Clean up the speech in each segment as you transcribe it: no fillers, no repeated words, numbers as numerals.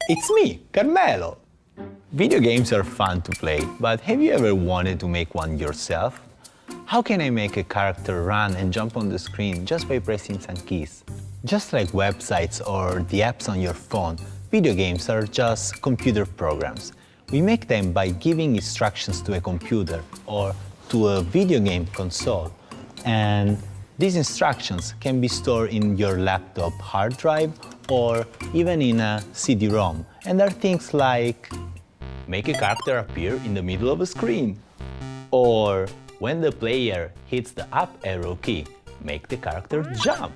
It's me, Carmelo! Video games are fun to play, but have you ever wanted to make one yourself? How can I make a character run and jump on the screen just by pressing some keys? Just like websites or the apps on your phone, video games are just computer programs. We make them by giving instructions to a computer or to a video game console. And these instructions can be stored in your laptop hard drive or even in a CD-ROM. And are things like make a character appear in the middle of a screen, or when the player hits the up arrow key, make the character jump.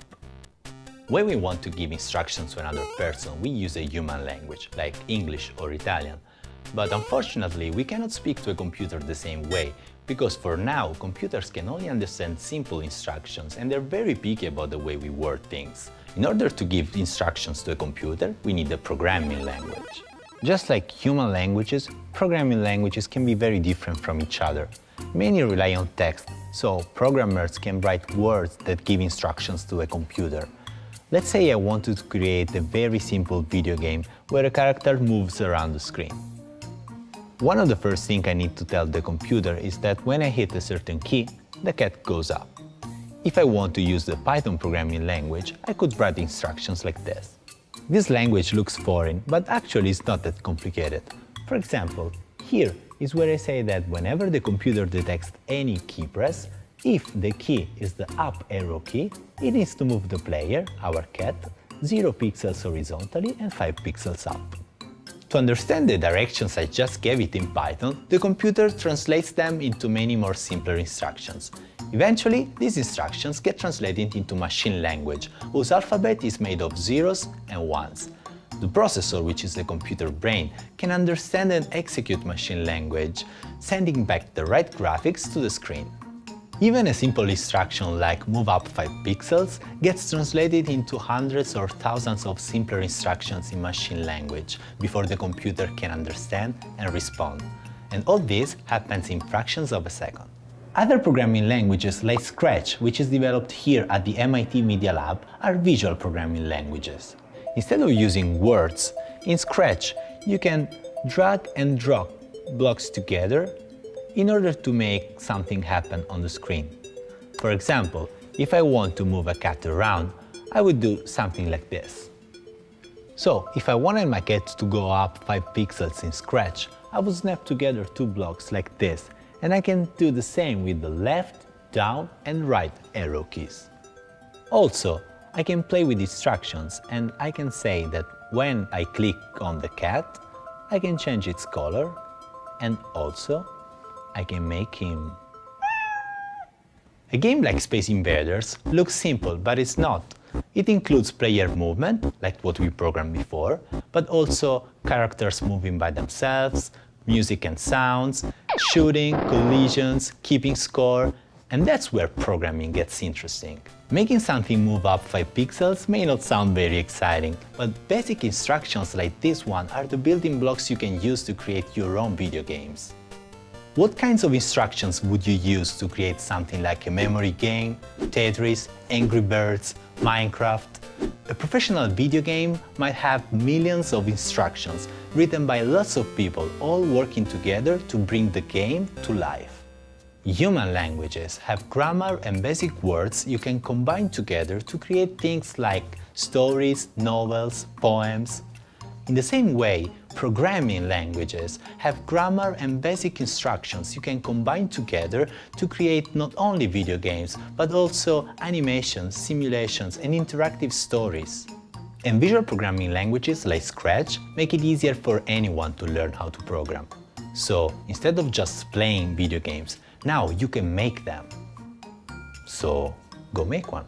When we want to give instructions to another person, we use a human language, like English or Italian. But unfortunately, we cannot speak to a computer the same way, because for now, computers can only understand simple instructions and they're very picky about the way we word things. In order to give instructions to a computer, we need a programming language. Just like human languages, programming languages can be very different from each other. Many rely on text, so programmers can write words that give instructions to a computer. Let's say I wanted to create a very simple video game where a character moves around the screen. One of the first things I need to tell the computer is that when I hit a certain key, the cat goes up. If I want to use the Python programming language, I could write instructions like this. This language looks foreign, but actually it's not that complicated. For example, here is where I say that whenever the computer detects any key press, if the key is the up arrow key, it needs to move the player, our cat, 0 pixels horizontally and 5 pixels up. To understand the directions I just gave it in Python, the computer translates them into many more simpler instructions. Eventually, these instructions get translated into machine language, whose alphabet is made of zeros and ones. The processor, which is the computer brain, can understand and execute machine language, sending back the right graphics to the screen. Even a simple instruction like move up 5 pixels gets translated into hundreds or thousands of simpler instructions in machine language before the computer can understand and respond. And all this happens in fractions of a second. Other programming languages like Scratch, which is developed here at the MIT Media Lab, are visual programming languages. Instead of using words, in Scratch you can drag and drop blocks together in order to make something happen on the screen. For example, if I want to move a cat around, I would do something like this. So, if I wanted my cat to go up 5 pixels in Scratch, I would snap together 2 blocks like this, and I can do the same with the left, down and right arrow keys. Also, I can play with instructions and I can say that when I click on the cat, I can change its color and also I can make him. A game like Space Invaders looks simple, but it's not. It includes player movement, like what we programmed before, but also characters moving by themselves, music and sounds, shooting, collisions, keeping score, and that's where programming gets interesting. Making something move up 5 pixels may not sound very exciting, but basic instructions like this one are the building blocks you can use to create your own video games. What kinds of instructions would you use to create something like a memory game, Tetris, Angry Birds, Minecraft? A professional video game might have millions of instructions written by lots of people all working together to bring the game to life. Human languages have grammar and basic words you can combine together to create things like stories, novels, poems. In the same way, programming languages have grammar and basic instructions you can combine together to create not only video games, but also animations, simulations, and interactive stories. And visual programming languages like Scratch make it easier for anyone to learn how to program. So, instead of just playing video games, now you can make them. So, go make one.